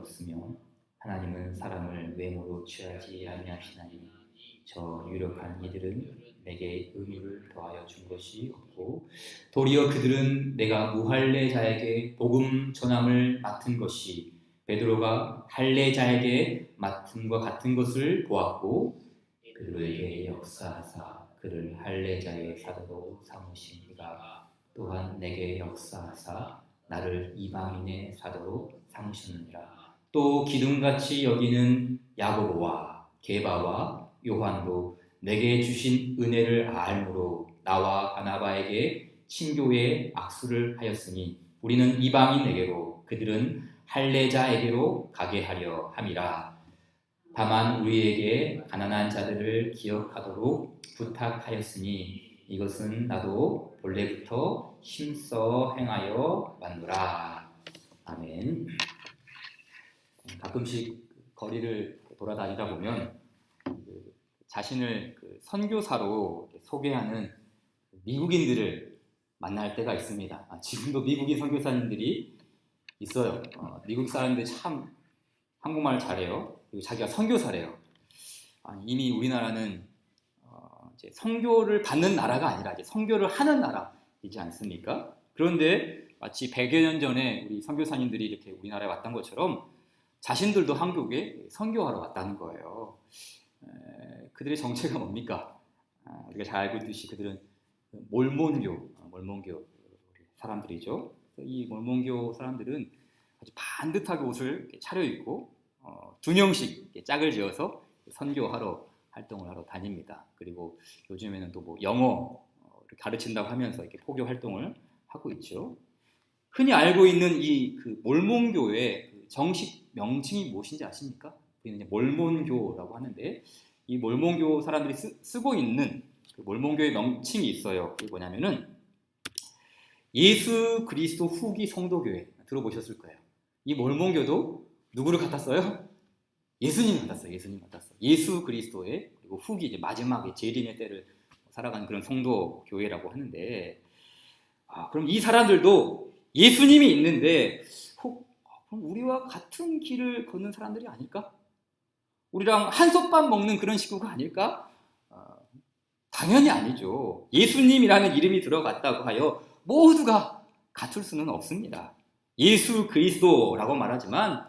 없으며 하나님은 사람을 외모로 취하지 아니하시나니 저 유력한 이들은 내게 의무를 더하여 준 것이 없고 도리어 그들은 내가 무할례자에게 복음 전함을 맡은 것이 베드로가 할례자에게 맡음과 같은 것을 보았고 베드로에게 역사하사 그를 할례자의 사도로 삼으신 이가 또한 내게 역사하사 나를 이방인의 사도로 삼으셨느니라. 또 기둥같이 여기는 야고보와 게바와 요한도 내게 주신 은혜를 알므로 나와 바나바에게 친교의 악수를 하였으니 우리는 이방인에게로 그들은 할례자에게로 가게 하려 함이라. 다만 우리에게 가난한 자들을 기억하도록 부탁하였으니 이것은 나도 본래부터 힘써 행하여 왔노라. 아멘. 가끔씩 거리를 돌아다니다 보면 자신을 선교사로 소개하는 미국인들을 만날 때가 있습니다. 지금도 미국인 선교사님들이 있어요. 미국 사람들이 참 한국말 잘해요. 그리고 자기가 선교사래요. 이미 우리나라는 이제 선교를 받는 나라가 아니라 이제 선교를 하는 나라이지 않습니까? 그런데 마치 100여 년 전에 우리 선교사님들이 이렇게 우리나라에 왔던 것처럼 자신들도 한국에 선교하러 왔다는 거예요. 그들의 정체가 뭡니까? 우리가 잘 알고 있듯이 그들은 몰몬교 사람들이죠. 이 몰몬교 사람들은 아주 반듯하게 옷을 차려입고 2명씩 짝을 지어서 선교하러 활동을 하러 다닙니다. 그리고 요즘에는 또 뭐 영어 가르친다고 하면서 이렇게 포교 활동을 하고 있죠. 흔히 알고 있는 이 몰몬교의 정식 명칭이 무엇인지 아십니까? 우리는 몰몬교라고 하는데 이 몰몬교 사람들이 쓰고 있는 몰몬교의 명칭이 있어요. 그게 뭐냐면은 예수 그리스도 후기 성도교회 들어보셨을 거예요. 이 몰몬교도 누구를 갖다 써요? 예수님 갖다 써요. 예수 그리스도의 그리고 후기 이제 마지막에 재림의 때를 살아가는 그런 성도 교회라고 하는데 그럼 이 사람들도 예수님이 있는데 그럼 우리와 같은 길을 걷는 사람들이 아닐까? 우리랑 한솥밥 먹는 그런 식구가 아닐까? 당연히 아니죠. 예수님이라는 이름이 들어갔다고 하여 모두가 같을 수는 없습니다. 예수 그리스도라고 말하지만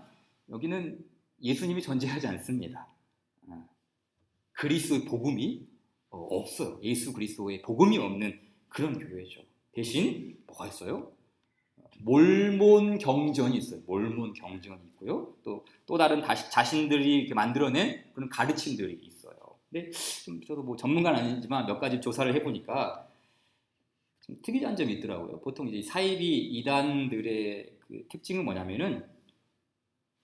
여기는 예수님이 존재하지 않습니다. 그리스도의 복음이 없어요. 예수 그리스도의 복음이 없는 그런 교회죠. 대신 뭐가 있어요? 몰몬 경전이 있어요. 몰몬 경전이 있고요. 또 다른 자신들이 이렇게 만들어낸 그런 가르침들이 있어요. 근데 저도 뭐 전문가는 아니지만 몇 가지 조사를 해보니까 좀 특이한 점이 있더라고요. 보통 이제 사이비 이단들의 그 특징은 뭐냐면은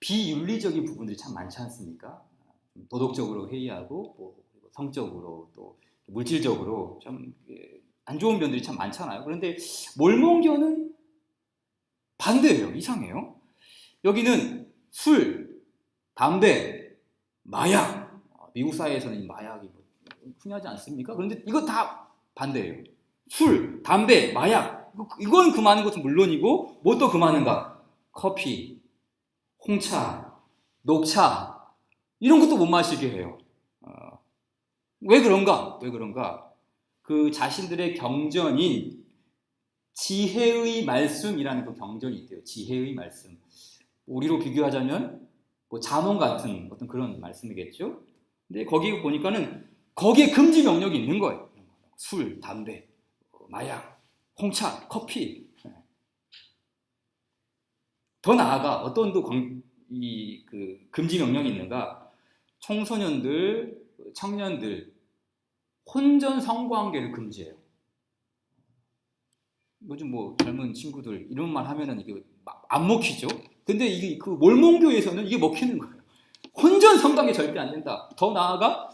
비윤리적인 부분들이 참 많지 않습니까? 도덕적으로 회의하고 뭐 성적으로 또 물질적으로 좀 안 좋은 면들이 참 많잖아요. 그런데 몰몬교는 반대예요. 이상해요. 여기는 술, 담배, 마약. 미국 사회에서는 마약이 흔하지 않습니까? 그런데 이거 다 반대예요. 술, 담배, 마약. 이건 금하는 것은 물론이고 뭐 또 금하는가? 커피, 홍차, 녹차 이런 것도 못 마시게 해요. 왜 그런가? 그 자신들의 경전인 지혜의 말씀이라는 그 경전이 있대요. 지혜의 말씀. 우리로 비교하자면 뭐 잠언 같은 어떤 그런 말씀이겠죠. 근데 거기 보니까는 거기에 금지 명령이 있는 거예요. 술, 담배, 마약, 홍차, 커피. 더 나아가 어떤 또 그 금지 명령이 있는가? 청소년들, 청년들 혼전 성관계를 금지해요. 요즘 뭐 젊은 친구들 이런 말 하면은 이게 안 먹히죠. 근데 이게 그 몰몬교에서는 이게 먹히는 거예요. 혼전 성관계 절대 안 된다. 더 나아가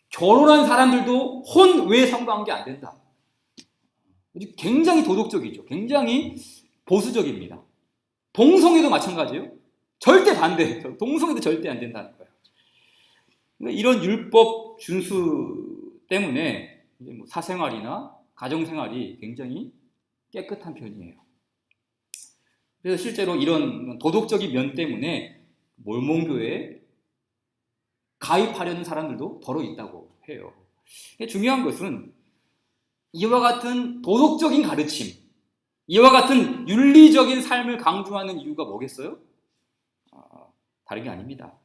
결혼한 사람들도 혼외 성관계 안 된다. 굉장히 도덕적이죠. 굉장히 보수적입니다. 동성애도 마찬가지예요. 절대 반대. 동성애도 절대 안 된다는 거예요. 이런 율법 준수 때문에 이제 뭐 사생활이나 가정생활이 굉장히 깨끗한 편이에요. 그래서 실제로 이런 도덕적인 면 때문에 몰몬교회에 가입하려는 사람들도 더러 있다고 해요. 중요한 것은 이와 같은 도덕적인 가르침, 이와 같은 윤리적인 삶을 강조하는 이유가 뭐겠어요? 다른 게 아닙니다.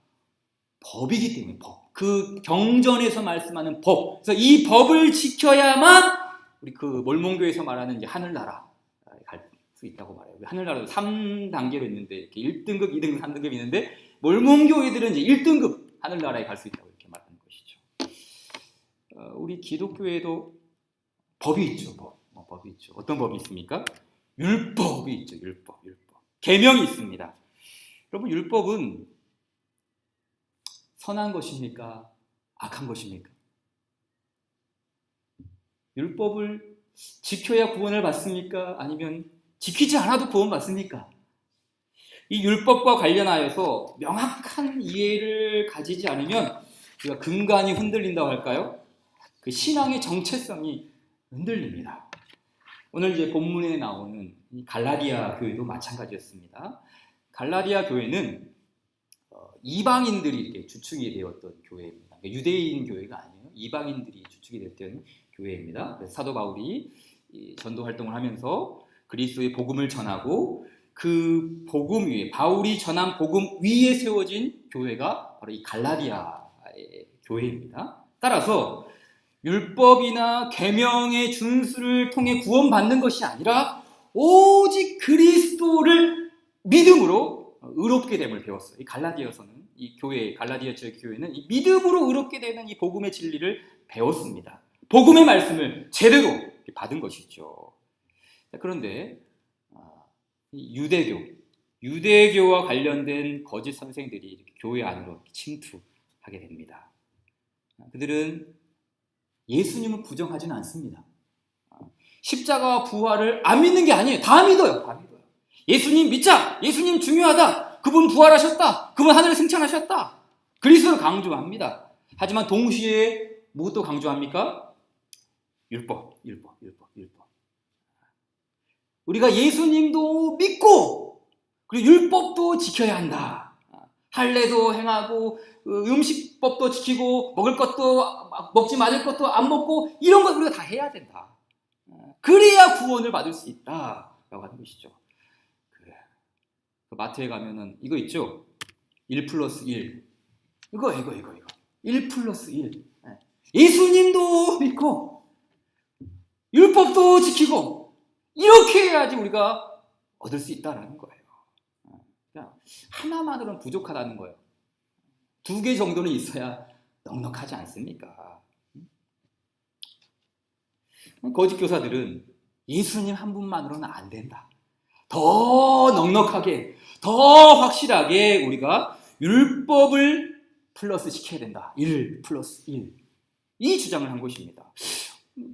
법이기 때문에 법. 그 경전에서 말씀하는 법. 그래서 이 법을 지켜야만 우리 그 몰몬교에서 말하는 이제 하늘나라 갈 수 있다고 말해요. 하늘나라도 3단계로 있는데 이렇게 1등급, 2등급, 3등급이 있는데 몰몬교회들은 이제 1등급 하늘나라에 갈 수 있다고 이렇게 말하는 것이죠. 우리 기독교에도 법이 있죠. 법이 있죠. 어떤 법이 있습니까? 율법이 있죠. 율법. 계명이 있습니다. 여러분, 율법은 선한 것입니까? 악한 것입니까? 율법을 지켜야 구원을 받습니까? 아니면 지키지 않아도 구원 받습니까? 이 율법과 관련하여서 명확한 이해를 가지지 않으면 우리가 근간이 흔들린다고 할까요? 그 신앙의 정체성이 흔들립니다. 오늘 이제 본문에 나오는 이 갈라디아 교회도 마찬가지였습니다. 갈라디아 교회는 이방인들이 이렇게 주축이 되었던 교회입니다. 그러니까 유대인 교회가 아니에요. 이방인들이 주축이 되었던 교회입니다. 그래서 사도 바울이 전도 활동을 하면서 그리스도의 복음을 전하고 그 복음 위에, 바울이 전한 복음 위에 세워진 교회가 바로 이 갈라디아의 교회입니다. 따라서 율법이나 계명의 준수를 통해 구원받는 것이 아니라 오직 그리스도를 믿음으로 의롭게 됨을 배웠어요. 이 갈라디아서는, 이 교회, 갈라디아 지역 교회는 이 믿음으로 의롭게 되는 이 복음의 진리를 배웠습니다. 복음의 말씀을 제대로 받은 것이죠. 그런데 유대교와 관련된 거짓 선생들이 교회 안으로 침투하게 됩니다. 그들은 예수님을 부정하지는 않습니다. 십자가와 부활을 안 믿는 게 아니에요. 다 믿어요. 예수님 믿자. 예수님 중요하다. 그분 부활하셨다. 그분 하늘에 승천하셨다. 그리스도를 강조합니다. 하지만 동시에 무엇도 강조합니까? 율법. 우리가 예수님도 믿고 그리고 율법도 지켜야 한다. 할례도 행하고 음식법도 지키고 먹을 것도 먹지 말을 것도 안 먹고 이런 걸 우리가 다 해야 된다. 그래야 구원을 받을 수 있다라고 하는 것이죠. 그 마트에 가면은 이거 있죠? 1 플러스 1. 이거. 1 플러스 1. 예수님도 믿고 율법도 지키고 이렇게 해야지 우리가 얻을 수 있다라는 거예요. 그러니까 하나만으로는 부족하다는 거예요. 2개 정도는 있어야 넉넉하지 않습니까? 거짓 교사들은 예수님 한 분만으로는 안 된다. 더 넉넉하게, 더 확실하게 우리가 율법을 플러스 시켜야 된다. 1 플러스 1. 이 주장을 한 것입니다.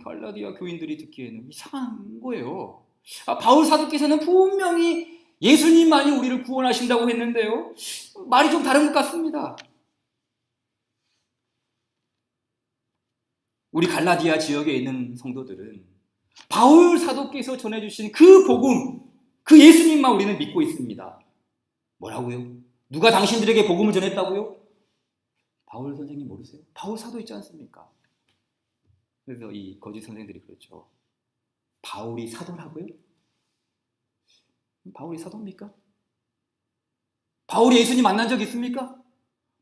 갈라디아 교인들이 듣기에는 이상한 거예요. 바울 사도께서는 분명히 예수님만이 우리를 구원하신다고 했는데요. 말이 좀 다른 것 같습니다. 우리 갈라디아 지역에 있는 성도들은 바울 사도께서 전해주신 그 복음, 그 예수님만 우리는 믿고 있습니다. 뭐라고요? 누가 당신들에게 복음을 전했다고요? 바울 선생님 모르세요? 바울 사도 있지 않습니까? 그래서 이 거짓 선생들이 그렇죠. 바울이 사도라고요? 바울이 사도입니까? 바울이 예수님 만난 적 있습니까?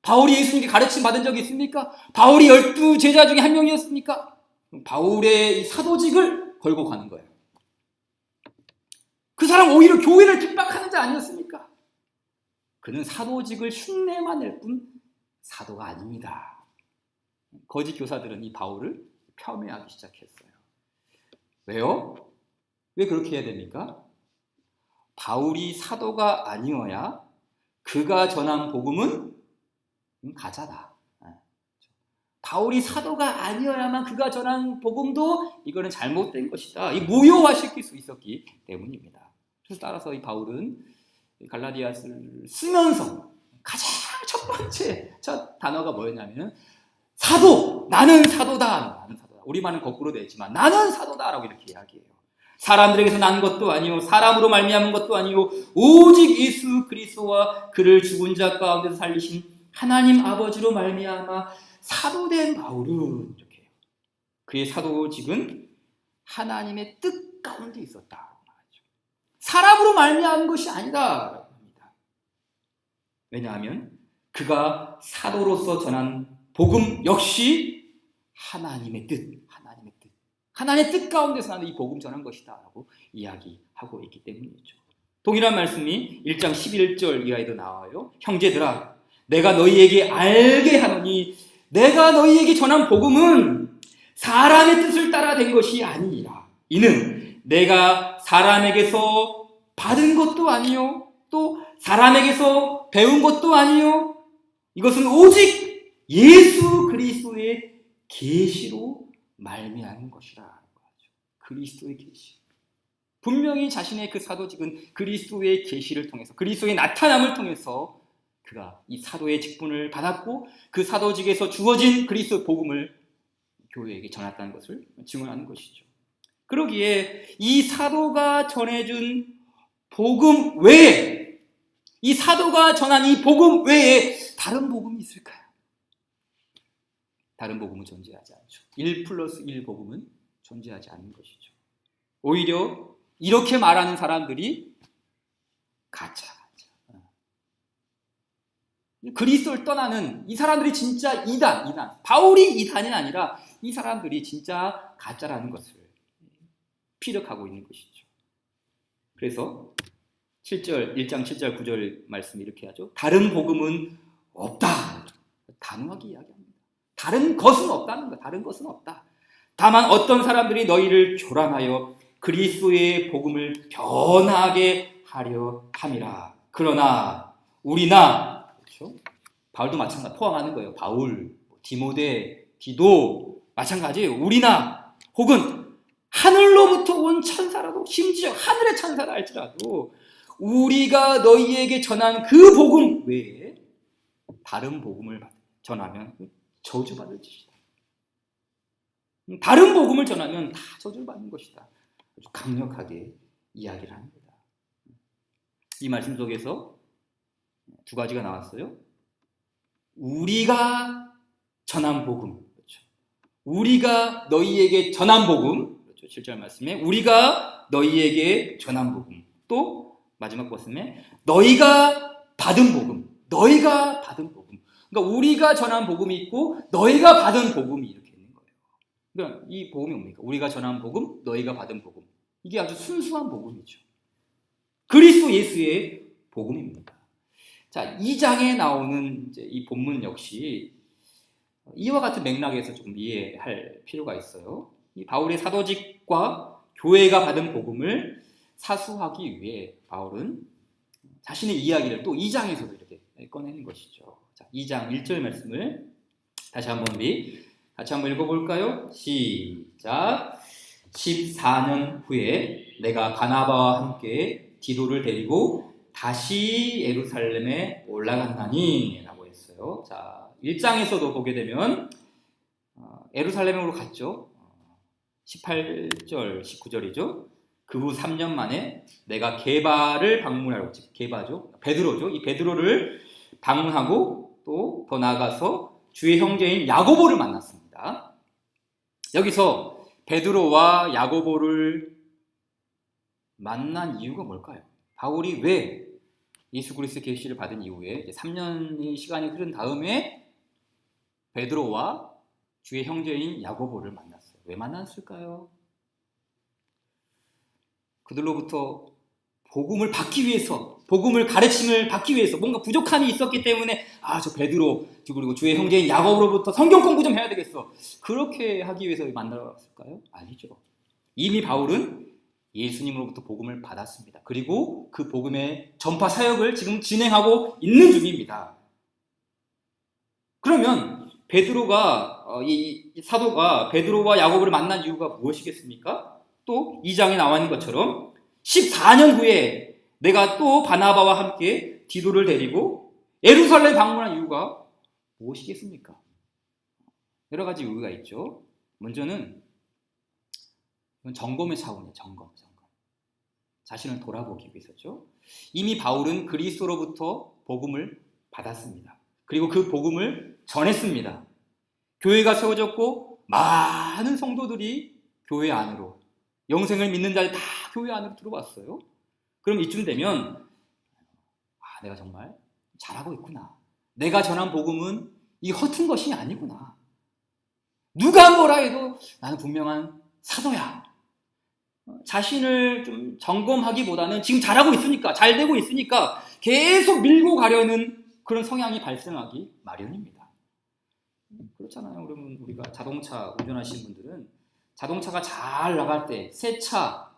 바울이 예수님께 가르침 받은 적이 있습니까? 바울이 12제자 중에 한 명이었습니까? 바울의 이 사도직을 걸고 가는 거예요. 그 사람 오히려 교회를 핍박하는 자 아니었습니까? 그는 사도직을 흉내만 낼 뿐 사도가 아닙니다. 거짓 교사들은 이 바울을 폄훼하기 시작했어요. 왜요? 왜 그렇게 해야 됩니까? 바울이 사도가 아니어야 그가 전한 복음은 가짜다. 바울이 사도가 아니어야만 그가 전한 복음도 이거는 잘못된 것이다. 이 무효화시킬 수 있었기 때문입니다. 그래서 따라서 이 바울은 갈라디아서를 쓰면서 가장 첫 번째 첫 단어가 뭐였냐면 사도, 나는 사도다. 우리말은 거꾸로 되어 있지만 나는 사도다라고 이렇게 이야기해요. 사람들에게서 난 것도 아니요 사람으로 말미암은 것도 아니요 오직 예수 그리스도와 그를 죽은 자 가운데서 살리신 하나님 아버지로 말미암아 사도된 바울은 이렇게 해요. 그의 사도직은 하나님의 뜻 가운데 있었다. 사람으로 말미암은 것이 아니다. 왜냐하면 그가 사도로서 전한 복음 역시 하나님의 뜻, 하나님의 뜻 가운데서 나는 이 복음 전한 것이다 라고 이야기하고 있기 때문이죠. 동일한 말씀이 1장 11절 이하에도 나와요. 형제들아 내가 너희에게 알게 하노니 내가 너희에게 전한 복음은 사람의 뜻을 따라 된 것이 아니니라. 이는 내가 사람에게서 받은 것도 아니요 또 사람에게서 배운 것도 아니요 이것은 오직 예수 그리스도의 계시로 말미암은 것이라. 그리스도의 계시. 분명히 자신의 그 사도직은 그리스도의 계시를 통해서 그리스도의 나타남을 통해서 그가 이 사도의 직분을 받았고 그 사도직에서 주어진 그리스도의 복음을 교회에게 전했다는 것을 증언하는 것이죠. 그러기에 이 사도가 전해준 복음 외에 이 사도가 전한 이 복음 외에 다른 복음이 있을까요? 다른 복음은 존재하지 않죠. 1+1 복음은 존재하지 않는 것이죠. 오히려 이렇게 말하는 사람들이 가짜. 그리스도를 떠나는 이 사람들이 진짜 이단. 바울이 이단이 아니라 이 사람들이 진짜 가짜라는 것을 피력하고 있는 것이죠. 그래서 1장 7절 9절 말씀이 이렇게 하죠. 다른 복음은 없다. 단호하게 이야기합니다. 다른 것은 없다는 것. 다른 것은 없다. 다만 어떤 사람들이 너희를 교란하여 그리스도의 복음을 변하게 하려 함이라. 그러나 우리나 그렇죠? 바울도 마찬가지 포함하는 거예요. 바울, 디모데, 디도 마찬가지예요. 우리나 혹은 하늘로부터 온 천사라도 심지어 하늘의 천사라 할지라도 우리가 너희에게 전한 그 복음 외에 다른 복음을 전하면 저주받을 짓이다. 다른 복음을 전하면 다 저주를 받는 것이다. 아주 강력하게 이야기를 합니다. 이 말씀 속에서 두 가지가 나왔어요. 우리가 전한 복음, 그렇죠. 우리가 너희에게 전한 복음, 그렇죠. 7절 말씀에 우리가 너희에게 전한 복음. 또 마지막 말씀에 너희가 받은 복음. 그러니까 우리가 전한 복음이 있고 너희가 받은 복음이 이렇게 있는 거예요. 그러니까 이 복음이 뭡니까? 우리가 전한 복음, 너희가 받은 복음. 이게 아주 순수한 복음이죠. 그리스도 예수의 복음입니다. 자, 2장에 나오는 이제 이 본문 역시 이와 같은 맥락에서 조금 이해할 필요가 있어요. 이 바울의 사도직과 교회가 받은 복음을 사수하기 위해 바울은 자신의 이야기를 또 2장에서도 이렇게 꺼내는 것이죠. 자, 2장 1절 말씀을 다시 한번 우리 같이 한번 읽어볼까요? 시작. 14년 후에 내가 바나바와 함께 디도를 데리고 다시 예루살렘에 올라간다니 라고 했어요. 자, 1장에서도 보게 되면 예루살렘으로 갔죠. 18절, 19절이죠. 그 후 3년 만에 내가 게바를 방문하고, 즉 게바죠. 베드로죠. 이 베드로를 방문하고 또 더 나아가서 주의 형제인 야고보를 만났습니다. 여기서 베드로와 야고보를 만난 이유가 뭘까요? 바울이 왜 예수 그리스도 계시를 받은 이후에 3년의 시간이 흐른 다음에 베드로와 주의 형제인 야고보를 만났어요. 왜 만났을까요? 그들로부터 복음을 받기 위해서, 복음을 가르침을 받기 위해서 뭔가 부족함이 있었기 때문에 저 베드로 그리고 주의 형제인 야고보로부터 성경 공부 좀 해야 되겠어. 그렇게 하기 위해서 만나왔을까요? 아니죠. 이미 바울은 예수님으로부터 복음을 받았습니다. 그리고 그 복음의 전파 사역을 지금 진행하고 있는 중입니다. 그러면 베드로가 이 사도가 베드로와 야고보를 만난 이유가 무엇이겠습니까? 또 2장에 나와 있는 것처럼 14년 후에 내가 또 바나바와 함께 디도를 데리고 예루살렘 방문한 이유가 무엇이겠습니까? 여러 가지 이유가 있죠. 먼저는 점검의 차원이에요. 점검. 자신을 돌아보기 위해서죠. 이미 바울은 그리스도로부터 복음을 받았습니다. 그리고 그 복음을 전했습니다. 교회가 세워졌고 많은 성도들이 교회 안으로, 영생을 믿는 자들 다 교회 안으로 들어왔어요. 그럼 이쯤 되면 내가 정말 잘하고 있구나. 내가 전한 복음은 이 허튼 것이 아니구나. 누가 뭐라 해도 나는 분명한 사도야. 자신을 좀 점검하기보다는 지금 잘하고 있으니까, 잘 되고 있으니까 계속 밀고 가려는 그런 성향이 발생하기 마련입니다. 그렇잖아요. 그러면 우리가 자동차 운전하시는 분들은 자동차가 잘 나갈 때 새 차,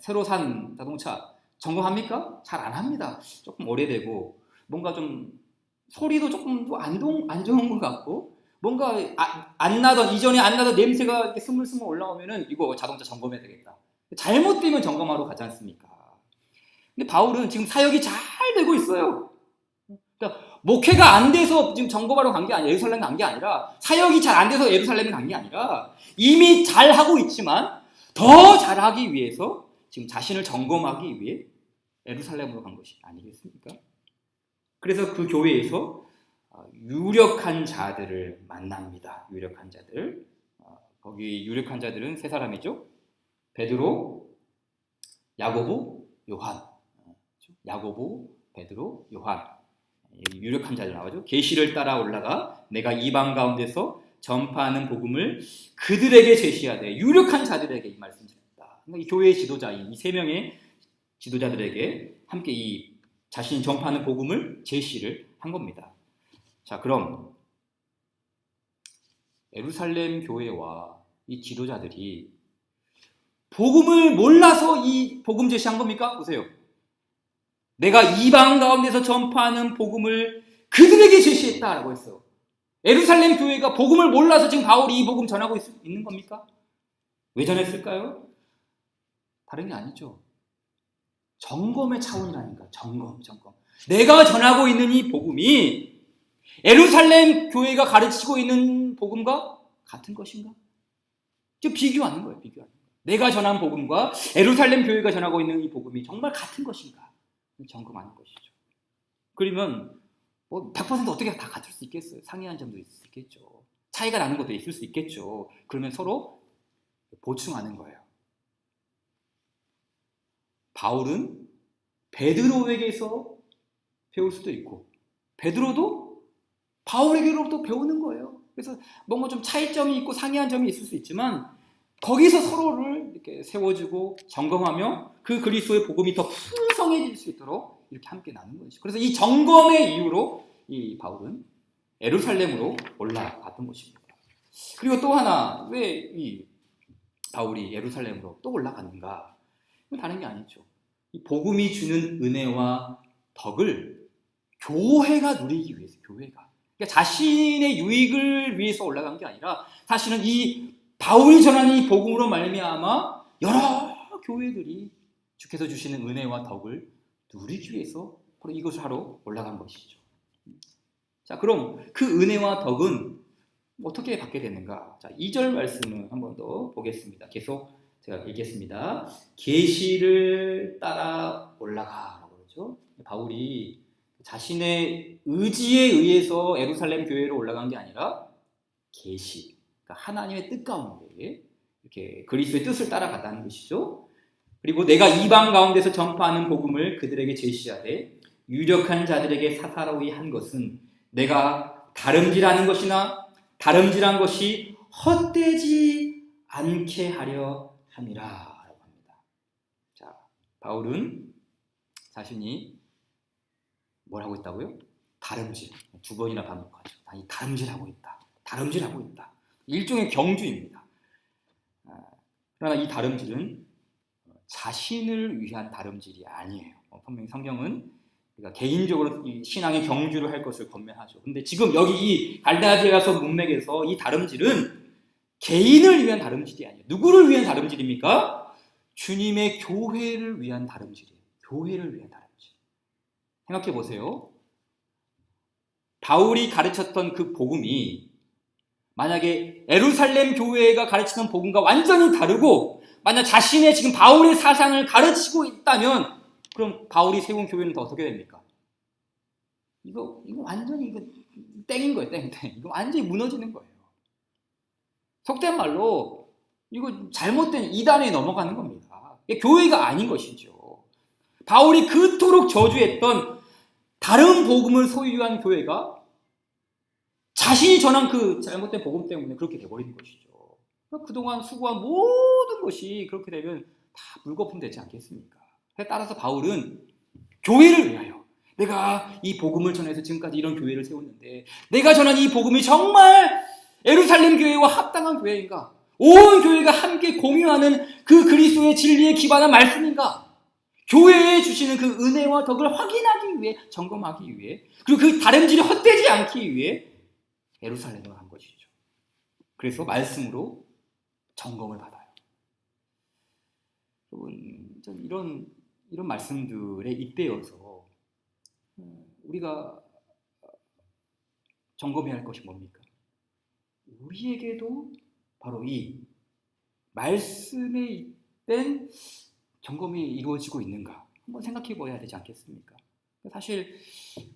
새로 산 자동차 점검합니까? 잘 안 합니다. 조금 오래되고 뭔가 좀 소리도 조금 안 좋은 것 같고 뭔가 이전에 안 나던 냄새가 이렇게 스물스물 올라오면은 이거 자동차 점검해야 되겠다. 잘못되면 점검하러 가지 않습니까? 근데 바울은 지금 사역이 잘 되고 있어요. 그러니까 목회가 안 돼서 지금 점검하러 간 게 아니라, 예루살렘 간 게 아니라, 사역이 잘 안 돼서 예루살렘에 간 게 아니라 이미 잘 하고 있지만 더 잘하기 위해서 지금 자신을 점검하기 위해 예루살렘으로 간 것이 아니겠습니까? 그래서 그 교회에서 유력한 자들을 만납니다. 유력한 자들. 거기 유력한 자들은 세 사람이죠. 베드로, 야고보, 요한. 야고보, 베드로, 요한. 유력한 자들 나오죠. 계시를 따라 올라가 내가 이방 가운데서 전파하는 복음을 그들에게 제시하되, 유력한 자들에게 이 말씀을 드렸다. 이 교회의 지도자인 이 세 명의 지도자들에게 함께 이 자신이 전파하는 복음을 제시를 한 겁니다. 자, 그럼 예루살렘 교회와 이 지도자들이 복음을 몰라서 이 복음 제시한 겁니까? 보세요. 내가 이방 가운데서 전파하는 복음을 그들에게 제시했다라고 했어요. 예루살렘 교회가 복음을 몰라서 지금 바울이 이 복음 전하고 있는 겁니까? 왜 전했을까요? 다른 게 아니죠. 점검의 차원이라니까. 점검. 내가 전하고 있는 이 복음이 예루살렘 교회가 가르치고 있는 복음과 같은 것인가? 지금 비교하는 거예요. 내가 전한 복음과 예루살렘 교회가 전하고 있는 이 복음이 정말 같은 것인가? 점검하는 것이죠. 그러면 100% 어떻게 다 같을 수 있겠어요? 상이한 점도 있을 수 있겠죠. 차이가 나는 것도 있을 수 있겠죠. 그러면 서로 보충하는 거예요. 바울은 베드로에게서 배울 수도 있고 베드로도 바울에게로부터 배우는 거예요. 그래서 뭔가 좀 차이점이 있고 상이한 점이 있을 수 있지만 거기서 서로를 이렇게 세워주고 점검하며 그 그리스도의 복음이 더 풍성해질 수 있도록 이렇게 함께 나눈 것이죠. 그래서 이 점검의 이유로 이 바울은 예루살렘으로 올라갔던 것입니다. 그리고 또 하나, 왜 이 바울이 예루살렘으로 또 올라갔는가? 다른 게 아니죠. 이 복음이 주는 은혜와 덕을 교회가 누리기 위해서, 교회가. 그러니까 자신의 유익을 위해서 올라간 게 아니라 사실은 이 바울이 전하는 이 복음으로 말미암아 여러 교회들이 주께서 주시는 은혜와 덕을 누리기 위해서 바로 이것을 하러 올라간 것이죠. 자, 그럼 그 은혜와 덕은 어떻게 받게 되는가? 자, 2절 말씀을 한 번 더 보겠습니다. 계속 제가 얘기했습니다. 계시를 따라 올라가라고 그러죠. 바울이 자신의 의지에 의해서 예루살렘 교회로 올라간 게 아니라 계시, 그러니까 하나님의 뜻 가운데 이렇게 그리스도의 뜻을 따라갔다는 것이죠. 그리고 내가 이방 가운데서 전파하는 복음을 그들에게 제시하되 유력한 자들에게 사사로이 한 것은 내가 다름질하는 것이나 다름질한 것이 헛되지 않게 하려 함이라 라고 합니다. 자, 바울은 자신이 뭘 하고 있다고요? 다름질. 2번이나 반복하죠. 이 다름질하고 있다. 일종의 경주입니다. 그러나 이 다름질은 자신을 위한 다름질이 아니에요. 분명히 성경은 우리가 개인적으로 이 신앙의 경주를 할 것을 권면하죠. 근데 지금 여기 이 갈라디아서 문맥에서 이 다름질은 개인을 위한 다름질이 아니에요. 누구를 위한 다름질입니까? 주님의 교회를 위한 다름질이에요. 교회를 위한 다름질. 생각해 보세요. 바울이 가르쳤던 그 복음이 만약에 예루살렘 교회가 가르치는 복음과 완전히 다르고 만약 자신의 지금 바울의 사상을 가르치고 있다면 그럼 바울이 세운 교회는 더 어떻게 됩니까? 이거 완전히 이거 땡인 거예요. 땡. 이거 완전히 무너지는 거예요. 속된 말로 이거 잘못된 이단에 넘어가는 겁니다. 이게 교회가 아닌 것이죠. 바울이 그토록 저주했던 다른 복음을 소유한 교회가 자신이 전한 그 잘못된 복음 때문에 그렇게 돼버리는 것이죠. 그동안 수고한 모든 것이 그렇게 되면 다 물거품 되지 않겠습니까? 따라서 바울은 교회를 위하여 내가 이 복음을 전해서 지금까지 이런 교회를 세웠는데 내가 전한 이 복음이 정말 예루살렘 교회와 합당한 교회인가? 온 교회가 함께 공유하는 그 그리스도의 진리에 기반한 말씀인가? 교회에 주시는 그 은혜와 덕을 확인하기 위해, 점검하기 위해, 그리고 그 다름질이 헛되지 않기 위해 예루살렘을 한 것이죠. 그래서 말씀으로 점검을 받아요. 여러분, 이런 말씀들에 입대어서 우리가 점검해야 할 것이 뭡니까? 우리에게도 바로 이 말씀에 입된 점검이 이루어지고 있는가 한번 생각해 보아야 되지 않겠습니까? 사실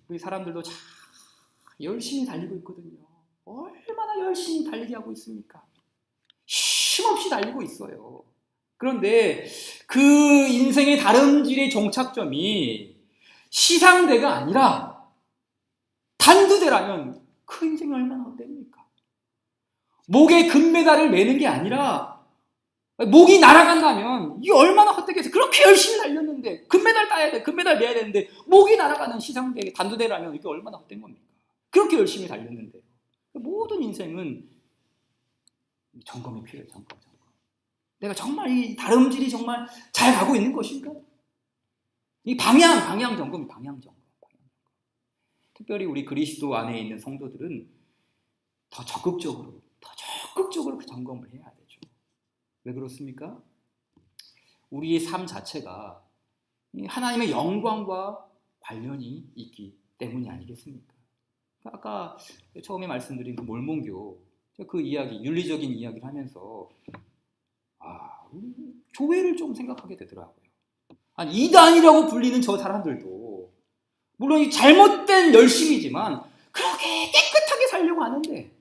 우리 사람들도 참 열심히 달리고 있거든요. 얼마나 열심히 달리게 하고 있습니까? 쉼없이 달리고 있어요. 그런데 그 인생의 다름질의 종착점이 시상대가 아니라 단두대라면 그 인생이 얼마나 헛됩니까? 목에 금메달을 매는 게 아니라 목이 날아간다면 이게 얼마나 헛되겠어요. 그렇게 열심히 달렸는데 금메달 따야 돼, 금메달 매야 되는데 목이 날아가는 시상대 단두대라면 이게 얼마나 헛된 겁니까? 그렇게 열심히 달렸는데 모든 인생은 점검이 필요해요. 점검. 내가 정말 이 다름질이 정말 잘 가고 있는 것인가? 이 방향 점검. 특별히 우리 그리스도 안에 있는 성도들은 더 적극적으로 그 점검을 해야 되죠. 왜 그렇습니까? 우리의 삶 자체가 하나님의 영광과 관련이 있기 때문이 아니겠습니까? 아까 처음에 말씀드린 그 몰몬교 그 이야기, 윤리적인 이야기를 하면서 교회를 좀 생각하게 되더라고요. 아니, 이단이라고 불리는 저 사람들도 물론 이 잘못된 열심이지만 그렇게 깨끗하게 살려고 하는데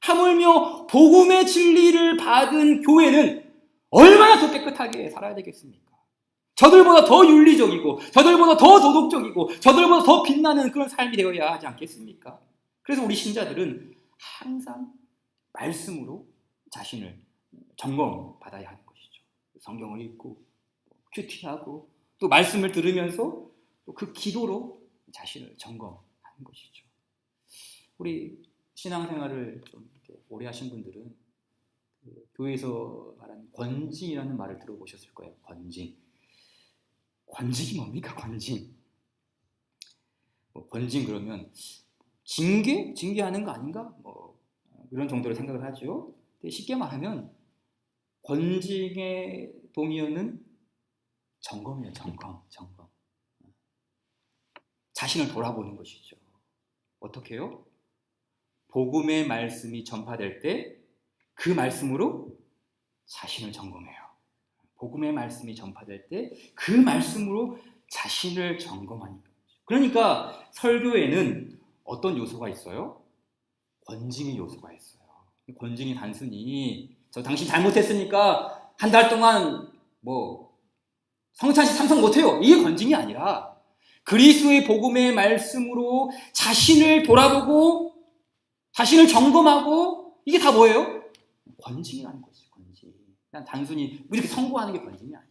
하물며 복음의 진리를 받은 교회는 얼마나 더 깨끗하게 살아야 되겠습니까? 저들보다 더 윤리적이고 저들보다 더 도덕적이고 저들보다 더 빛나는 그런 삶이 되어야 하지 않겠습니까? 그래서 우리 신자들은 항상 말씀으로 자신을 점검받아야 하는 것이죠. 성경을 읽고 큐티하고 또 말씀을 들으면서 또 그 기도로 자신을 점검하는 것이죠. 우리 신앙생활을 좀 오래 하신 분들은 그 교회에서 말하는 권징이라는 말을 들어보셨을 거예요. 권징. 권징이 뭡니까? 권징. 권징 그러면 징계하는 거 아닌가? 이런 정도로 생각을 하죠. 쉽게 말하면 권징의 동의어는 점검이에요. 점검. 자신을 돌아보는 것이죠. 어떻게요? 복음의 말씀이 전파될 때 그 말씀으로 자신을 점검해요. 복음의 말씀이 전파될 때 그 말씀으로 자신을 점검하니까. 그러니까 설교에는 어떤 요소가 있어요? 권징의 요소가 있어요. 권징이 단순히 저 당신 잘못했으니까 한 달 동안 성찬식 참석 못해요. 이게 권징이 아니라 그리스도의 복음의 말씀으로 자신을 돌아보고 자신을 점검하고 이게 다 뭐예요? 권징이라는 거지. 권징. 그냥 단순히 이렇게 선고하는 게 권징이 아니라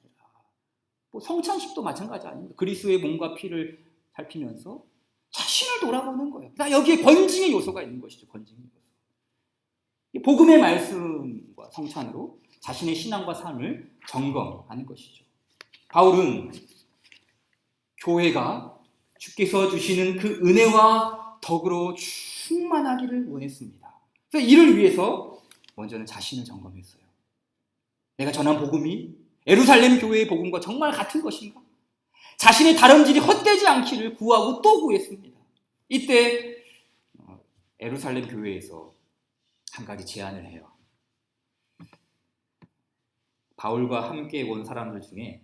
성찬식도 마찬가지 아닙니까? 그리스도의 몸과 피를 살피면서 자신을 돌아보는 거예요. 여기에 권징의 요소가 있는 것이죠. 권징의 요소. 복음의 말씀과 성찬으로 자신의 신앙과 삶을 점검하는 것이죠. 바울은 교회가 주께서 주시는 그 은혜와 덕으로 충만하기를 원했습니다. 그래서 이를 위해서 먼저는 자신을 점검했어요. 내가 전한 복음이 예루살렘 교회의 복음과 정말 같은 것인가? 자신의 다름질이 헛되지 않기를 구하고 또 구했습니다. 이때 예루살렘 교회에서 한 가지 제안을 해요. 바울과 함께 온 사람들 중에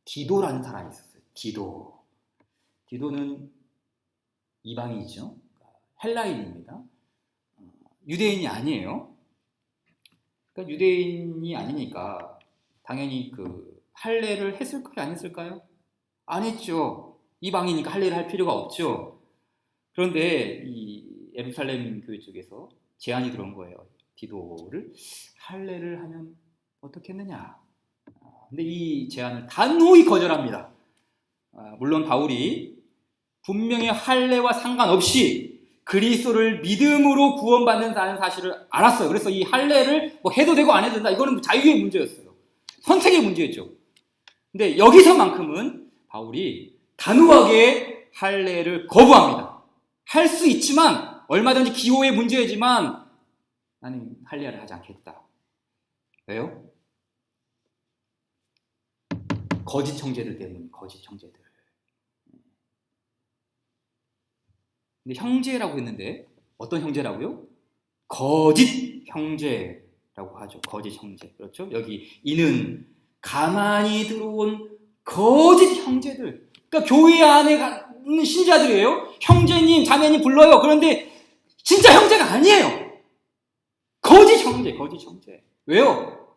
디도라는 사람이 있었어요. 디도는 이방인이죠. 헬라인입니다. 유대인이 아니에요. 그러니까 유대인이 아니니까 당연히 그 할례를 했을까요? 안 했을까요? 안 했죠. 이방이니까 할례를 할 필요가 없죠. 그런데 이 예루살렘 교회 쪽에서 제안이 들어온 거예요. 디도를 할례를 하면 어떻겠느냐. 근데 이 제안을 단호히 거절합니다. 물론 바울이 분명히 할례와 상관없이 그리스도를 믿음으로 구원받는다는 사실을 알았어요. 그래서 이 할례를 뭐 해도 되고 안 해도 된다. 이거는 자유의 문제였어요. 선택의 문제였죠. 근데 여기서만큼은 바울이 단호하게 할례를 거부합니다. 할 수 있지만 얼마든지 기호의 문제이지만 나는 할례를 하지 않겠다. 왜요? 거짓 형제들 때문에, 거짓 형제들. 근데 형제라고 했는데 어떤 형제라고요? 거짓 형제라고 하죠. 거짓 형제. 그렇죠? 여기 이는 가만히 들어온 거짓 형제들. 그러니까 교회 안에 있는 신자들이에요. 형제님, 자매님 불러요. 그런데 진짜 형제가 아니에요. 거짓 형제, 거짓 형제. 왜요?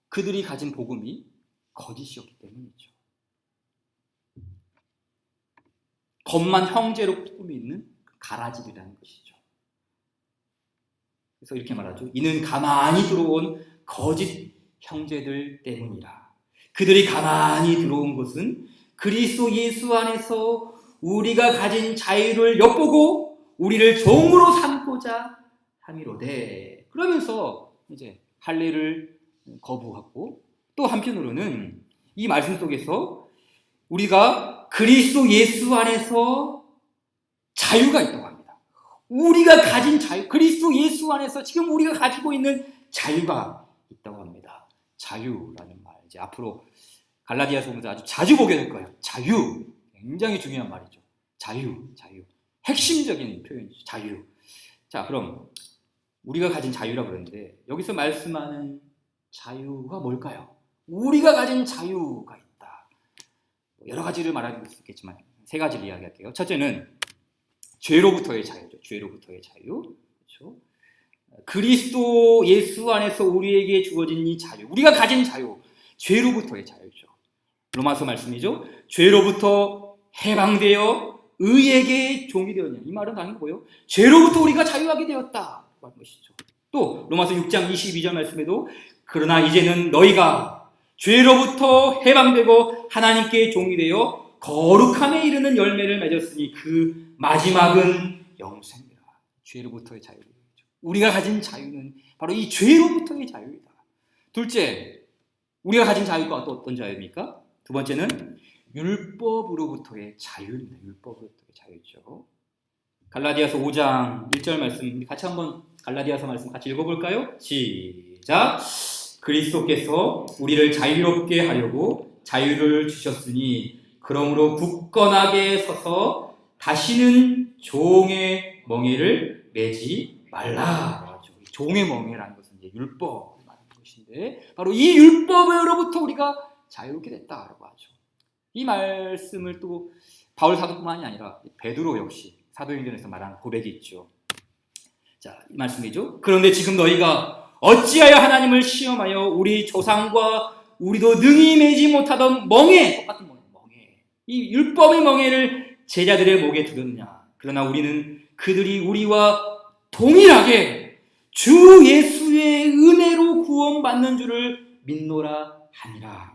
그들이 가진 복음이 거짓이었기 때문이죠. 겉만 형제로 꾸미 있는 가라지들이라는 것이죠. 그래서 이렇게 말하죠. 이는 가만히 들어온 거짓 형제들 때문이라. 그들이 가만히 들어온 것은 그리스도 예수 안에서 우리가 가진 자유를 엿보고 우리를 종으로 삼고자 함이로되. 그러면서 이제 할례를 거부하고 또 한편으로는 이 말씀 속에서 우리가 그리스도 예수 안에서 자유가 있다고 합니다. 우리가 가진 자유, 그리스도 예수 안에서 지금 우리가 가지고 있는 자유가 있다고 합니다. 자유라는 말, 이제 앞으로 갈라디아서 보면서 아주 자주 보게 될 거예요. 자유, 굉장히 중요한 말이죠. 자유. 핵심적인 표현이죠. 자유. 자, 그럼 우리가 가진 자유라고 그러는데 여기서 말씀하는 자유가 뭘까요? 우리가 가진 자유가 있다. 여러 가지를 말할 수 있겠지만 세 가지를 이야기할게요. 첫째는 죄로부터의 자유죠. 죄로부터의 자유. 그렇죠? 그리스도 예수 안에서 우리에게 주어진 이 자유, 우리가 가진 자유, 죄로부터의 자유죠. 로마서 말씀이죠. 죄로부터 해방되어 의에게 종이 되었냐. 이 말은 당연히 뭐예요? 죄로부터 우리가 자유하게 되었다 하는 것이죠. 또 로마서 6장 22절 말씀에도 그러나 이제는 너희가 죄로부터 해방되고 하나님께 종이 되어 거룩함에 이르는 열매를 맺었으니 그 마지막은 영생이라. 죄로부터의 자유. 우리가 가진 자유는 바로 이 죄로부터의 자유이다. 둘째, 우리가 가진 자유가 또 어떤 자유입니까? 두 번째는 율법으로부터의 자유입니다. 율법으로부터의 자유죠. 갈라디아서 5장 1절 말씀 같이 한번 갈라디아서 말씀 같이 읽어볼까요? 시작. 그리스도께서 우리를 자유롭게 하려고 자유를 주셨으니 그러므로 굳건하게 서서 다시는 종의 멍에를 매지 말라. 종의 멍에라는 것은 이제 율법을 말하는 것인데 바로 이 율법으로부터 우리가 자유롭게 됐다라고 하죠. 이 말씀을 또 바울 사도뿐만이 아니라 베드로 역시 사도행전에서 말하는 고백이 있죠. 자, 이 말씀이죠. 그런데 지금 너희가 어찌하여 하나님을 시험하여 우리 조상과 우리도 능히 매지 못하던 멍에, 똑같은 멍에, 이 율법의 멍에를 제자들의 목에 두었느냐. 그러나 우리는 그들이 우리와 동일하게 주 예수의 은혜로 구원받는 줄을 믿노라 하니라.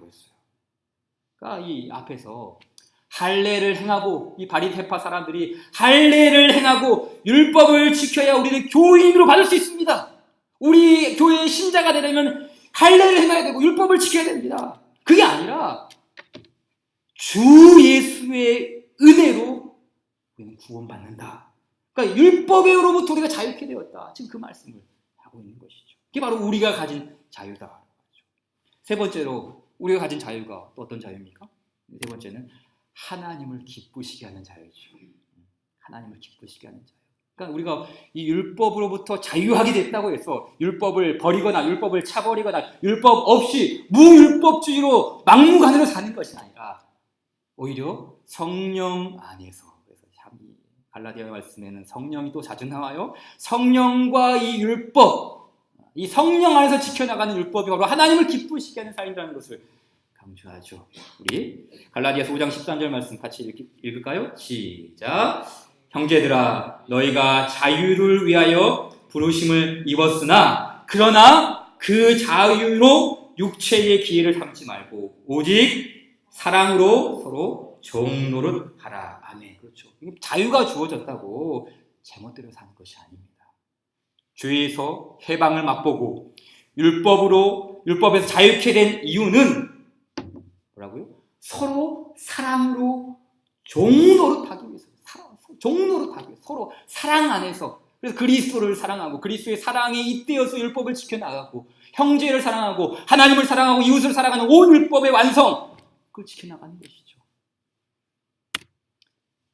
그러니까 이 앞에서 할례를 행하고 이 바리새파 사람들이 할례를 행하고 율법을 지켜야 우리는 교인으로 받을 수 있습니다. 우리 교회의 신자가 되려면 할례를 행해야 되고 율법을 지켜야 됩니다. 그게 아니라 주 예수의 은혜로 우리는 구원받는다. 그러니까 율법으로부터 우리가 자유케 되었다. 지금 그 말씀을 하고 있는 것이죠. 그게 바로 우리가 가진 자유다. 세 번째로 우리가 가진 자유가 또 어떤 자유입니까? 세 번째는 하나님을 기쁘시게 하는 자유죠. 하나님을 기쁘시게 하는 자유. 그러니까 우리가 이 율법으로부터 자유하게 됐다고 해서 율법을 버리거나 율법을 차버리거나 율법 없이 무율법주의로 막무가내로 사는 것이 아니라 오히려 성령 안에서, 그래서 참 갈라디아 말씀에는 성령이 또 자주 나와요. 성령과 이 율법, 이 성령 안에서 지켜나가는 율법이 바로 하나님을 기쁘시게 하는 삶이라는 것을 강조하죠. 우리 갈라디아서 5장 13절 말씀 같이 읽을까요? 시작. 형제들아, 너희가 자유를 위하여 부르심을 입었으나 그러나 그 자유로 육체의 기회를 삼지 말고 오직 사랑으로 서로 종노릇하라. 아멘. 그렇죠. 자유가 주어졌다고 제멋대로 사는 것이 아닙니다. 죄에서 해방을 맛보고 율법에서 자유케 된 이유는 뭐라고요? 서로 사랑으로 종노릇하기 위해서. 종노릇하기 위해서. 서로 사랑 안에서. 그래서 그리스도를 사랑하고 그리스도의 사랑에 잇대어서 율법을 지켜나가고 형제를 사랑하고 하나님을 사랑하고 이웃을 사랑하는 온 율법의 완성, 그걸 지켜나가는 것이죠.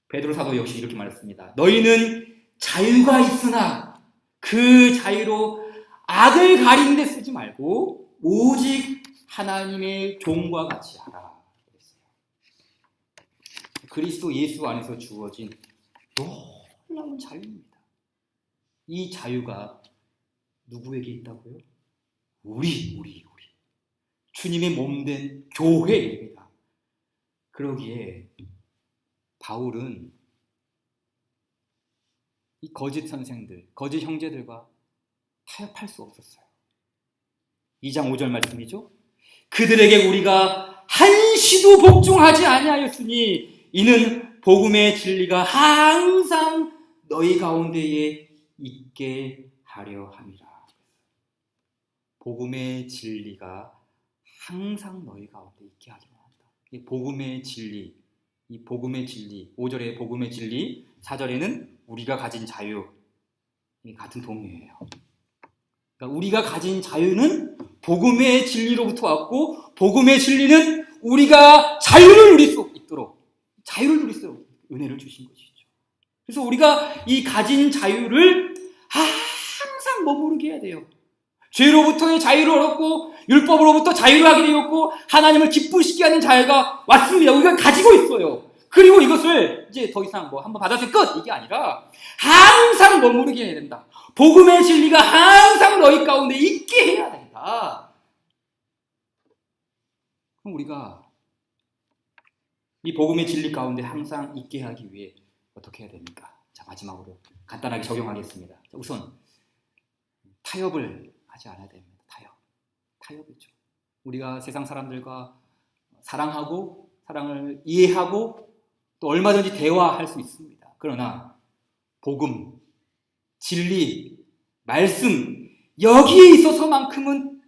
베드로 사도 역시 이렇게 말했습니다. 너희는 자유가 있으나 그 자유로 악을 가리는 데 쓰지 말고 오직 하나님의 종과 같이 하라. 그리스도 예수 안에서 주어진 놀라운 자유입니다. 이 자유가 누구에게 있다고요? 우리 주님의 몸된 교회입니다. 그러기에 바울은 이 거짓 선생들, 거짓 형제들과 타협할 수 없었어요. 2장 5절 말씀이죠. 그들에게 우리가 한시도 복종하지 아니하였으니 이는 복음의 진리가 항상 너희 가운데에 있게 하려 함이라. 복음의 진리가 항상 너희 가운데 있게 하려 한다. 이 복음의 진리, 5절에 복음의 진리, 4절에는 우리가 가진 자유, 같은 동의예요. 그러니까 우리가 가진 자유는 복음의 진리로부터 왔고 복음의 진리는 우리가 자유를 누릴 수 있도록 은혜를 주신 것이죠. 그래서 우리가 이 가진 자유를 항상 머무르게 해야 돼요. 죄로부터의 자유를 얻었고 율법으로부터 자유를 하게 되었고 하나님을 기쁘시게 하는 자유가 왔습니다. 우리가 가지고 있어요. 그리고 이것을 이제 더 이상 한번 받았을 끝, 이게 아니라 항상 머무르게 해야 된다. 복음의 진리가 항상 너희 가운데 있게 해야 된다. 그럼 우리가 이 복음의 진리 가운데 항상 있게 하기 위해 어떻게 해야 됩니까? 자, 마지막으로 간단하게 적용하겠습니다. 자, 우선 타협을 하지 않아야 됩니다. 타협이죠. 우리가 세상 사람들과 사랑하고 사랑을 이해하고 또 얼마든지 대화할 수 있습니다. 그러나 복음, 진리, 말씀, 여기에 있어서만큼은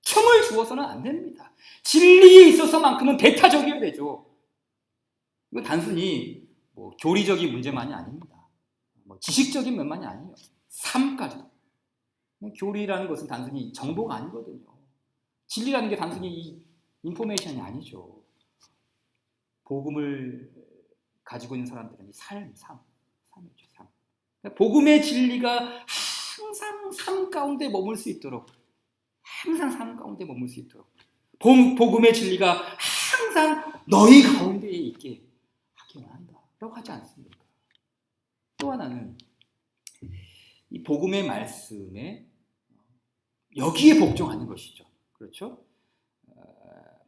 틈을 주어서는 안 됩니다. 진리에 있어서만큼은 배타적이어야 되죠. 이건 단순히 교리적인 문제만이 아닙니다. 지식적인 면만이 아니에요. 삶까지도. 교리라는 것은 단순히 정보가 아니거든요. 진리라는 게 단순히 이 인포메이션이 아니죠. 복음을 가지고 있는 사람들은 삶이죠. 삶. 복음의 진리가 항상 삶 가운데 머물 수 있도록, 복음의 진리가 항상 너희 가운데에 있게 하기 원한다 라고 하지 않습니까? 또 하나는 이 복음의 말씀에 여기에 복종하는 것이죠. 그렇죠?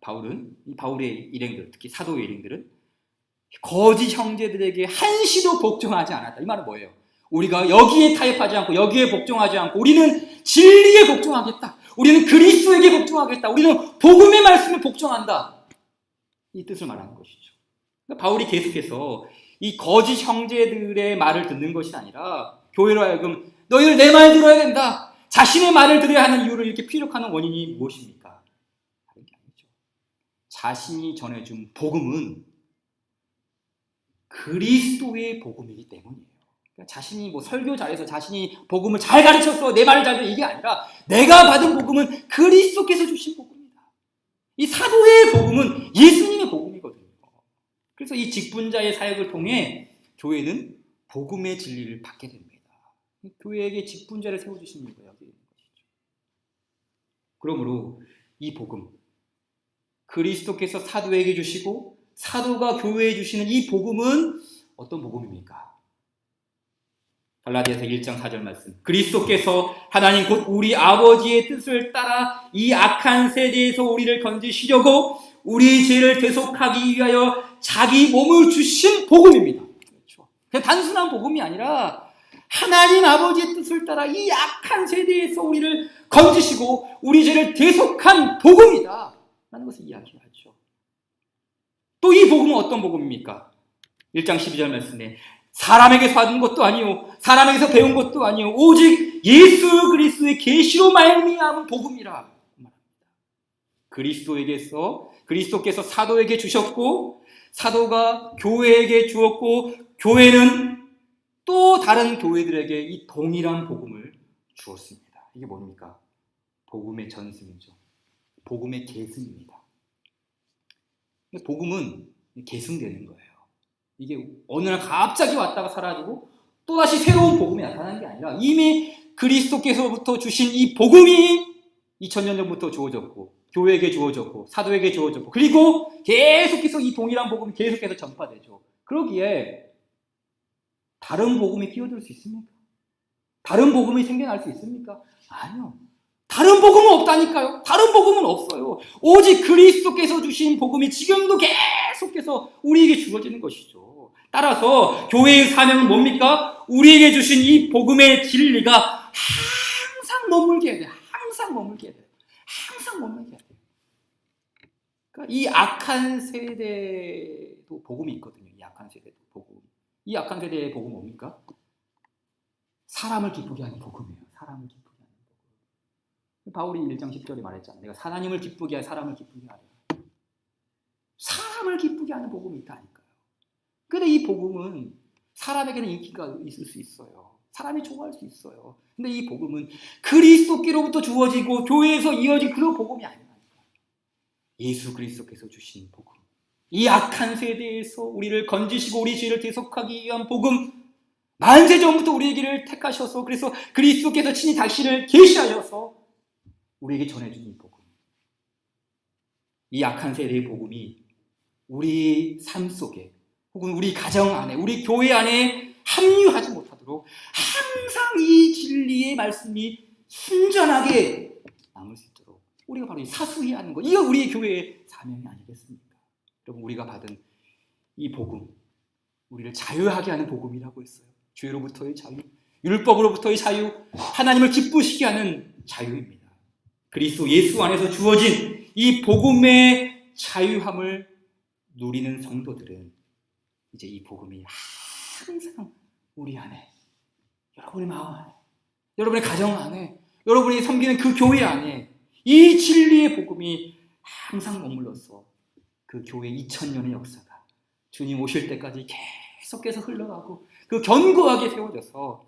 바울의 일행들, 특히 사도의 일행들은 거짓 형제들에게 한시도 복종하지 않았다. 이 말은 뭐예요? 우리가 여기에 타협하지 않고 여기에 복종하지 않고 우리는 진리에 복종하겠다. 우리는 그리스도에게 복종하겠다. 우리는 복음의 말씀에 복종한다. 이 뜻을 말하는 것이죠. 그러니까 바울이 계속해서 이 거짓 형제들의 말을 듣는 것이 아니라 교회로 하여금 너희들 내 말 들어야 된다. 자신의 말을 들어야 하는 이유를 이렇게 피력하는 원인이 무엇입니까? 다른 게 아니죠. 자신이 전해준 복음은 그리스도의 복음이기 때문이에요. 그러니까 자신이 설교 잘해서 자신이 복음을 잘 가르쳐서 내 말을 잘 듣는 이게 아니라 내가 받은 복음은 그리스도께서 주신 복음이다. 이 사도의 복음은 예수님의 복음이거든요. 그래서 이 직분자의 사역을 통해 교회는 복음의 진리를 받게 됩니다. 교회에게 직분자를 세워주신 이유가 여기 있는 것이죠. 그러므로 이 복음, 그리스도께서 사도에게 주시고 사도가 교회에 주시는 이 복음은 어떤 복음입니까? 갈라디아서 1장 4절 말씀. 그리스도께서 하나님 곧 우리 아버지의 뜻을 따라 이 악한 세대에서 우리를 건지시려고 우리 죄를 대속하기 위하여 자기 몸을 주신 복음입니다. 그렇죠. 그냥 단순한 복음이 아니라 하나님 아버지의 뜻을 따라 이 악한 세대에서 우리를 건지시고 우리 죄를 대속한 복음이다 라는 것을 이야기하죠. 또 이 복음은 어떤 복음입니까? 1장 12절 말씀에 사람에게서 받은 것도 아니요 사람에게서 배운 것도 아니요 오직 예수 그리스도의 계시로 말미암은 복음이라 말합니다. 그리스도께서 사도에게 주셨고 사도가 교회에게 주었고 교회는 또 다른 교회들에게 이 동일한 복음을 주었습니다. 이게 뭡니까? 복음의 전승이죠. 복음의 계승입니다. 복음은 계승되는 거예요. 이게 어느 날 갑자기 왔다가 사라지고 또다시 새로운 복음이 나타나는 게 아니라 이미 그리스도께서부터 주신 이 복음이 2000년 전부터 주어졌고 교회에게 주어졌고 사도에게 주어졌고 그리고 계속해서 이 동일한 복음이 계속해서 전파되죠. 그러기에 다른 복음이 끼어들 수 있습니까? 다른 복음이 생겨날 수 있습니까? 아니요. 다른 복음은 없다니까요. 다른 복음은 없어요. 오직 그리스도께서 주신 복음이 지금도 계속해서 우리에게 주어지는 것이죠. 따라서 교회의 사명은 뭡니까? 우리에게 주신 이 복음의 진리가 항상 머물게 해야 돼요. 항상 머물게 해야 돼요. 항상 머물게 해야 돼요. 그러니까 이 악한 세대도 복음이 있거든요. 이 악한 세대도 복음. 이 악한 세대의 복음은 뭡니까? 사람을 기쁘게 하는 복음이에요. 사람을 기쁘게 하는 복음. 바울이 1장 10절에 말했잖아요. 내가 하나님을 기쁘게 하여 사람을 기쁘게 하려. 사람을 기쁘게 하는 복음이 있다니까요. 근데 이 복음은 사람에게는 인기가 있을 수 있어요. 사람이 좋아할 수 있어요. 근데 이 복음은 그리스도께로부터 주어지고 교회에서 이어진 그런 복음이 아니라니까요. 예수 그리스도께서 주신 복음. 이 악한 세대에서 우리를 건지시고 우리 죄를 대속하기 위한 복음. 만세 전부터 우리에게를 택하셔서 그래서 그리스도께서 친히 당신을 계시하셔서 우리에게 전해주는 이 복음. 이 악한 세대의 복음이 우리 삶 속에 혹은 우리 가정 안에 우리 교회 안에 합류하지 못하도록 항상 이 진리의 말씀이 순전하게 남을 수 있도록 우리가 바로 사수해야 하는 것. 이거 우리의 교회의 사명이 아니겠습니까? 여러분 우리가 받은 이 복음 우리를 자유하게 하는 복음이라고 했어요. 죄로부터의 자유, 율법으로부터의 자유, 하나님을 기쁘시게 하는 자유입니다. 그리스도 예수 안에서 주어진 이 복음의 자유함을 누리는 성도들은 이제 이 복음이 항상 우리 안에, 여러분의 마음 안에, 여러분의 가정 안에, 여러분이 섬기는 그 교회 안에 이 진리의 복음이 항상 머물러서 그 교회 2000년의 역사가 주님 오실 때까지 계속해서 흘러가고 그 견고하게 세워져서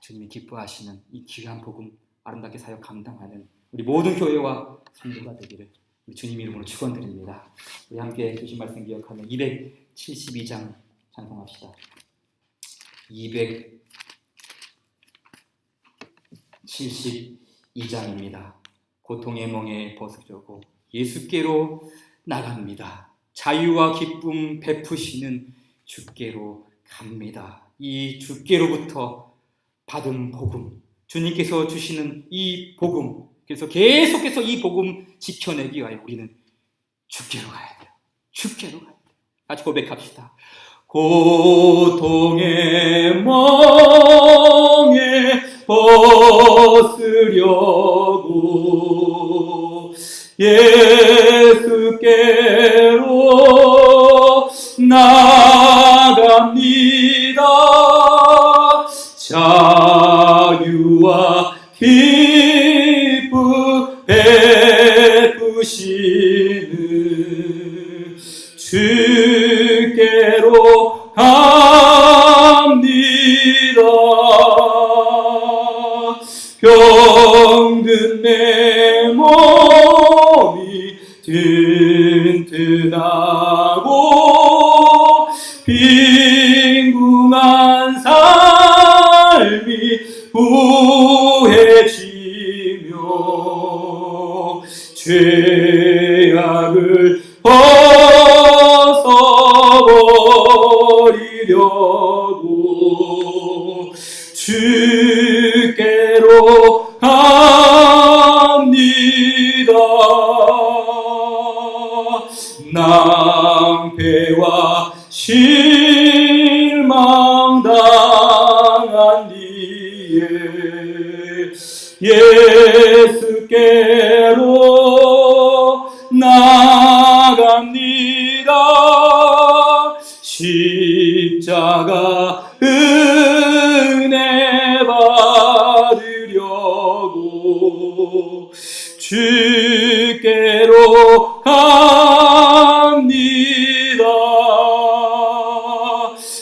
주님이 기뻐하시는 이 귀한 복음 아름답게 사역 감당하는 우리 모든 교회와 성도가 되기를 우리 주님 이름으로 축원드립니다. 우리 함께 주신 말씀 기억하며 272장 찬송합시다. 272장입니다. 고통의 멍에 벗으려고 예수께로 나갑니다. 자유와 기쁨 베푸시는 주께로 갑니다. 이 주께로부터 받은 복음, 주님께서 주시는 이 복음, 그래서 계속해서 이 복음 지켜내기 위하여 우리는 주께로 가야 돼요. 주께로 가야 돼요. 같이 고백합시다. 고통의 멍에 벗으려고 예수께로 나갑니다. 자유와 기쁨 베푸시는 주께로 갑니다. 병든 내 몸이 튼튼하고 빈궁한 삶이 삶이 부해지며 죄악을 벗어버리려고 주께로 갑니다. 낭패와 실망당한 뒤에 예수께로 나갑니다. 십자가 은혜 받으려고 주께로 갑니다.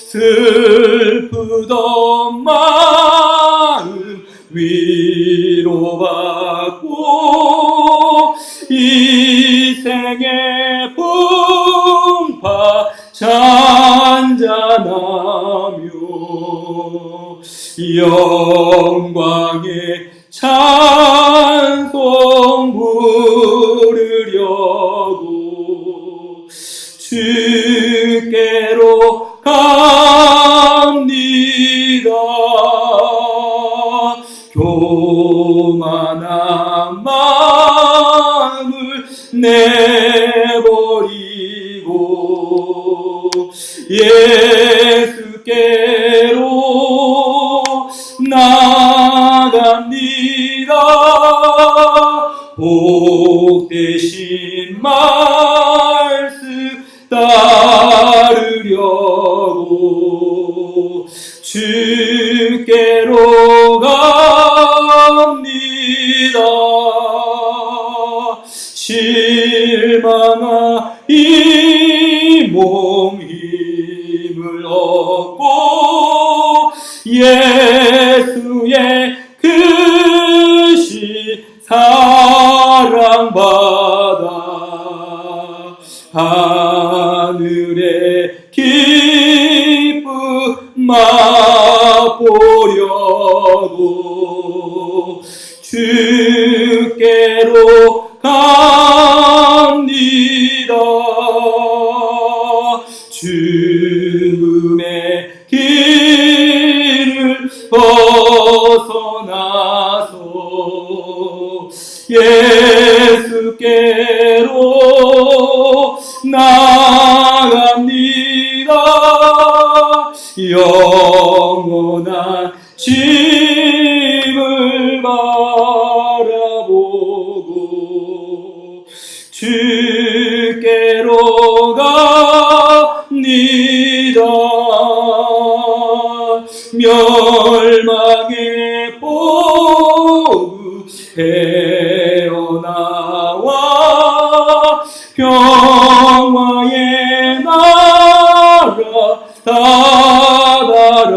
슬프던 마음 위로받고 이 생의 풍파 잔잔하며 영광의 찬송 부르려고 주께로 갑니다. 교만한 마음을 내버리고 예수께로 나갑니다. 복되신 말씀 따르려고 주께로 갑니다. 실망한 이 몸 힘을 얻고 예수의 크신 사랑받아 하늘의 기쁨 맛보려고 주께로 갑니다. 죽음의 길을 벗어나서 예수께로 나갑니다. 영원한 집을 바라보고 주께로 갑니다. 멸망의 복음 헤어나와 평화의 나라 다다라서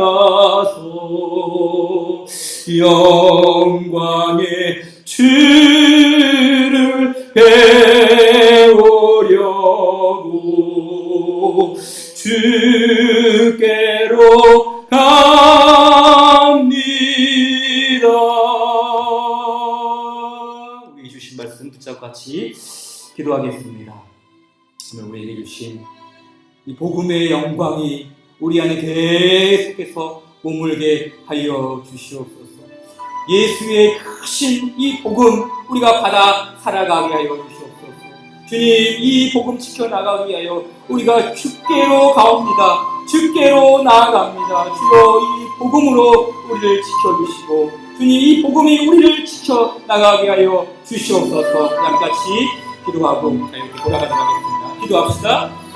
영광의 주를 배우려고 주께로 갑니다. 우리 주신 말씀 붙잡고 같이 기도하겠습니다. 오늘 우리에게 주신 이 복음의 영광이 우리 안에 계속해서 머물게 하여 주시옵소서. 예수의 크신 이 복음 우리가 받아 살아가게 하여 주시옵소서. 주님, 이 복음 지켜나가기 위하여 우리가 주께로 가옵니다. 주께로 나아갑니다. 주여, 이 복음으로 우리를 지켜주시고 주님, 이 복음이 우리를 지켜나가게 하여 주시옵소서. 함께 같이 기도하고 이렇게 돌아가도록 하겠습니다. 기도합시다.